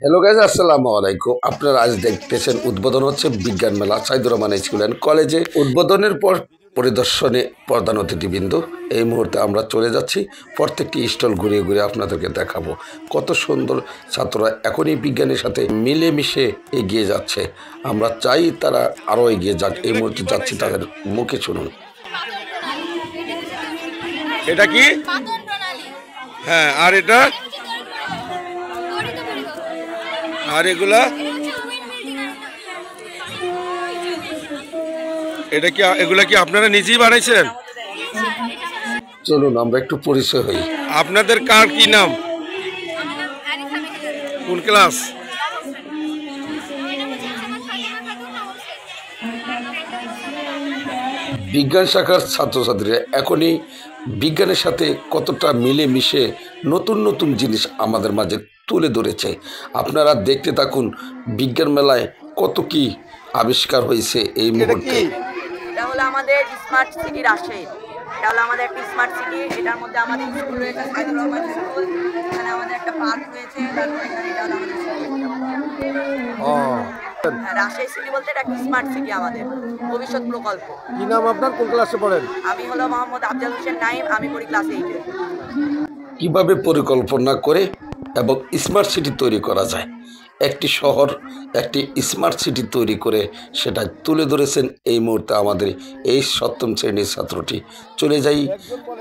Hello guys, আসসালামু আলাইকুম। আপনারা আজ দেখতেছেন উদ্বোধন হচ্ছে বিজ্ঞান মেলা সাইদুর রহমান স্কুল অ্যান্ড কলেজে। উদ্বোধনের পর পরিদর্শনে প্রধান অতিথিবৃন্দ। এই মুহূর্তে আমরা চলে যাচ্ছি, প্রত্যেকটি স্টল ঘুরিয়ে ঘুরিয়ে আপনাদেরকে দেখাবো কত সুন্দর ছাত্ররা এখনই বিজ্ঞানের সাথে মিলেমিশে এগিয়ে যাচ্ছে। আমরা চাই তারা আরও এগিয়ে যাক। এই মুহূর্তে যাচ্ছি তাদের মুখে, শুনুন। এটা কি? হ্যাঁ, আর এটা আর এগুলা এটা কি? এগুলা কি আপনারা নিজেই বানাইছেন? চলুন আমরা একটু পরিচয় হই। আপনাদের কার কি নাম, কোন ক্লাস? বিজ্ঞান শাখার ছাত্রছাত্রীরা এখনই বিজ্ঞানের সাথে কতটা মিলেমিশে নতুন নতুন জিনিস আমাদের মাঝে তুলে ধরেছে। আপনারা দেখতে থাকুন বিজ্ঞান মেলায় কত কি আবিষ্কার হয়েছে এই মুহূর্তে। এটা হলো আমাদের স্মার্ট সিটি রাজশাহী। এটা হলো আমাদের একটা স্মার্ট সিটি। এটার মধ্যে আমাদের স্কুল রয়েছে সাইদুর রহমান স্কুল। এখানে আমাদের একটা পার্ক রয়েছে। তারপরে এখানে এটা হলো আমাদের রাজশাহী সিটি বলতে এটা একটা স্মার্ট সিটি আমাদের ভবিষ্যৎ প্রকল্প। কি নাম আপনার, কোন ক্লাসে পড়েন? আমি হলো মোহাম্মদ আফজাল হোসেন নাইম, আমি পড়ি ক্লাস 8-এ। কিভাবে পরিকল্পনা করে এবং স্মার্ট সিটি তৈরি করা যায়, একটি শহর একটি স্মার্ট সিটি তৈরি করে সেটা তুলে ধরেছেন এই মুহূর্তে আমাদের এই সপ্তম শ্রেণীর ছাত্রটি। চলে যাই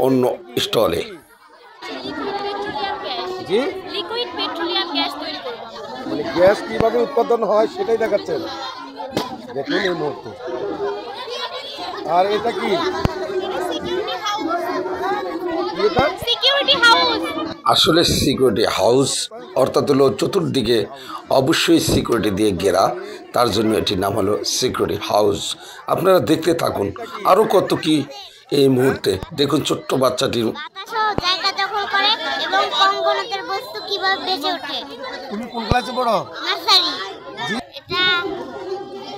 অন্য স্টলে। জি, লিকুইড পেট্রোলিয়াম গ্যাস তৈরি করব আমরা। মানে গ্যাস কিভাবে উৎপাদন হয় সেটাই দেখাচ্ছেন, দেখুন এই মুহূর্তে। আর এটা কি? এটা সিকিউরিটি হাউস। আসলে সিকিউরিটি হাউস অর্থাৎ হলো চতুর্দিকে অবশ্যই সিকিউরিটি দিয়ে ঘেরা, তার জন্য এটির নাম হলো সিকিউরিটি হাউস। আপনারা দেখতে থাকুন আরও কত কি এই মুহূর্তে। দেখুন ছোট্ট বাচ্চাটির বাতাসও জায়গা দখল করে এবং কম ঘনত্বের বস্তু কিভাবে বেঁচে ওঠে। তুমি কোন ক্লাসে পড়ো? নার্সারি। এটা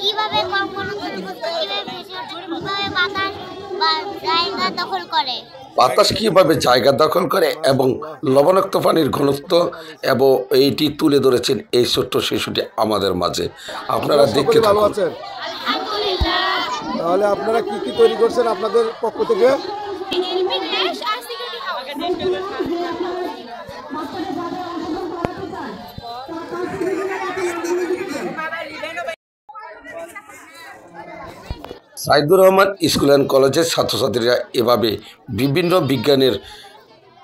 কিভাবে কম ঘনত্বের বস্তু কিভাবে বেঁচে ওঠে, কিভাবে বাতাস বা জায়গা দখল করে। বাতাস কীভাবে জায়গা দখল করে এবং লবণাক্ত পানির ঘনত্ব এবং এইটি তুলে ধরেছেন এই ছোট্ট শিশুটি আমাদের মাঝে। আপনারা দেখতে ভালো থাকুন। আছেন? তাহলে আপনারা কি কি তৈরি করছেন আপনাদের পক্ষ থেকে? এলপি গ্যাস আর security house. Saidur Rahman school and কলেজের ছাত্রছাত্রীরা এভাবে বিভিন্ন বিজ্ঞানের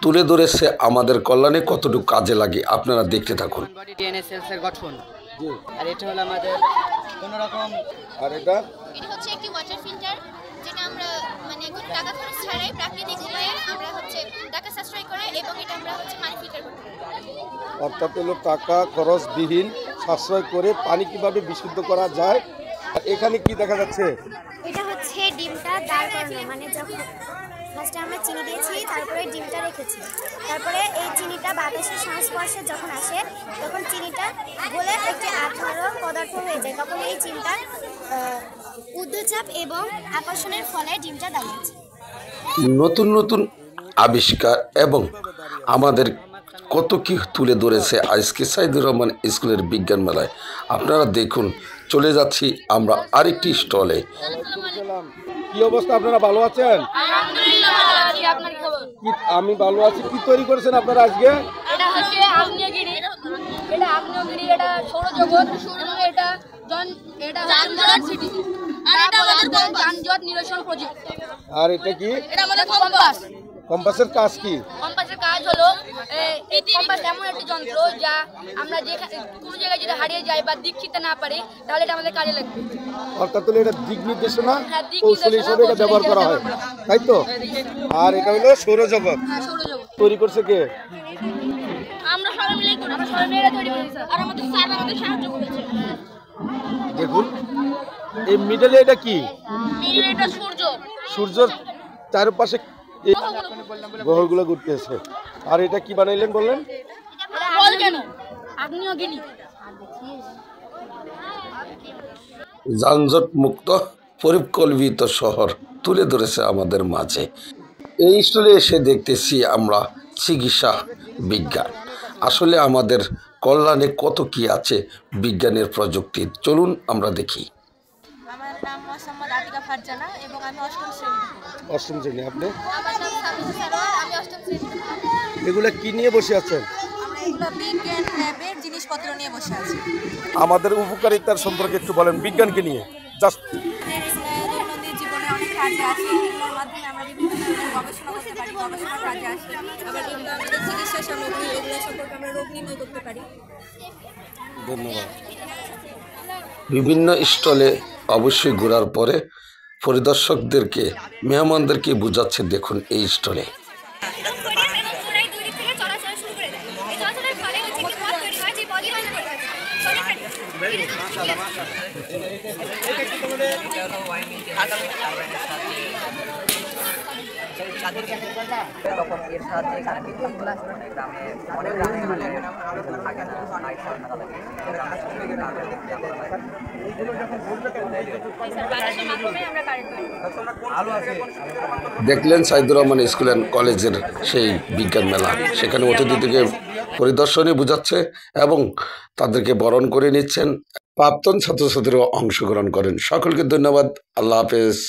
তুলে ধরেছে আমাদের কল্যাণে কতটুকু কাজে লাগে। আপনারা দেখতে থাকুন। বডি ডিএনএ সেলসের গঠন। আর এটা হলো আমাদের কোনো রকম। আর এটা এটা হচ্ছে একটি ওয়াটার ফিল্টার, যেটা আমরা মানে কোনো টাকা খরচ ছাড়াই প্রাকৃতিক উপায়ে আমরা হচ্ছে টাকা সাশ্রয় করে এবং এটা আমরা হচ্ছে পানি ফিল্টার করতে পারি। অর্থাৎ হলো টাকা খরচবিহীন সাশ্রয় করে পানি কিভাবে বিশুদ্ধ করা যায়। আর এখানে কি দেখা যাচ্ছে? এটা হচ্ছে ডিমটা দাঁড় করানো, মানে যখন ফার্স্টে আমরা চিনি দিয়েছি, তারপরে ডিমটা রেখেছি, তারপরে এই চিনিটা বাতাসের সংস্পর্শে যখন আসে তখন চিনিটা গলে একটি আঠালো পদার্থ হয়ে যায়। তখন এই চিনিটা ঊর্ধ্বচাপ এবং আকর্ষণের ফলে ডিমটা দাঁড়িয়েছে। নতুন নতুন আবিষ্কার এবং আমাদের কত কি তুলে ধরেছে আজকে সাইদুর রহমান স্কুলের বিজ্ঞান মেলায়। আপনারা দেখুন, চলে যাচ্ছি আমরা আরেকটি স্টলে। কি অবস্থা, আপনারা ভালো আছেন? আলহামদুলিল্লাহ ভালো আছি। আপনার খবর? আমি ভালো আছি। কি তৈরি করেছেন আপনারা আজকে? এটা হচ্ছে আগ্নেয়গিরি। এটা আগ্নেয়গিরি, এটা সৌরজগৎ, এটা এটা স্মার্ট সিটি, আর এটা আমাদের যানজট নিরসন প্রজেক্ট। আর এটা কি? এটা আমাদের কম্পাস। কম্পাসের কাজ কি? কম্পাসের কাজ হলো কম্পাস এমন একটি যন্ত্র যা আমরা যে কোনো জায়গায় যদি হারিয়ে যাই বা দিক চিনতে না পারি তাহলে এটা আমাদের কাজে লাগবে। অর্থাৎ হলো এটা দিক নির্দেশনা হ্যাঁ, দিক কৌশল নির্দেশনা হিসেবে এটা ব্যবহার করা হয়, তাই তো? আর এটা হলো সৌরজগৎ। হ্যাঁ, সৌরজগৎ তৈরি করছে কে? আমরা সবাই মিলেই করি। আমরা সবাই মিলে তৈরি করেছি আর আমাদের স্যার আমাদের সাহায্য করেছে। দেখুন এই মিডলে এটা কি? মিডিল এটা সূর্য। সূর্যের চারপাশে এই গ্রহগুলো ঘুরতেছে। আর এটা কি বানাইলেন বললেন? এটা ভলক্যানো, আগ্নেয়গিরি। যানজট মুক্ত পরিকল্পিত শহর তুলে ধরেছে আমাদের মাঝে। এই স্টলে এসে দেখতেছি আমরা চিকিৎসা বিজ্ঞান। আসলে আমাদের কল্যাণে কত কি আছে বিজ্ঞানের প্রযুক্তির, চলুন আমরা দেখি। আমার নাম মোহাম্মদ আতিকা ফারজানা এবং আমি অষ্টম শ্রেণীতে পড়ি। অষ্টম শ্রেণী। আপনি আমার নাম সাবিনা সারোয়ার, আমি অষ্টম শ্রেণীতে পড়ি। এগুলো কি নিয়ে বসে আছেন? আমরা এগুলো বিজ্ঞান ল্যাবের জিনিসপত্র নিয়ে বসে আছি। আমাদের উপকারিতার সম্পর্কে একটু বলেন বিজ্ঞানকে নিয়ে জাস্ট। দৈনন্দিন জীবনে অনেক কাজে আসে, এগুলোর মাধ্যমে আমরা বিভিন্ন ধরনের গবেষণা করতে পারি, গবেষণার কাজে আসে। আবার এগুলো আমাদের চিকিৎসা সামগ্রী, এগুলো সম্পর্কে আমরা রোগ নির্ণয় করতে পারি। ধন্যবাদ। বিভিন্ন স্টলে অবশ্যই ঘোরার পরে পরিদর্শকদেরকে, মেহমানদেরকে বোঝাচ্ছে, দেখুন এই স্টলে। তখন এর সাহায্যে কারেন্টের তারগুলো গ্রামে অনেক গ্রামে থাকে না, দেখলেন সাইদুর রহমান স্কুল অ্যান্ড কলেজের সেই বিজ্ঞান মেলা। সেখানে অতিথিদেরকে পরিদর্শনী বোঝাচ্ছে এবং তাদেরকে বরণ করে নিচ্ছেন। প্রাক্তন ছাত্রছাত্রীরাও অংশগ্রহণ করেন। সকলকে ধন্যবাদ। আল্লাহ হাফেজ।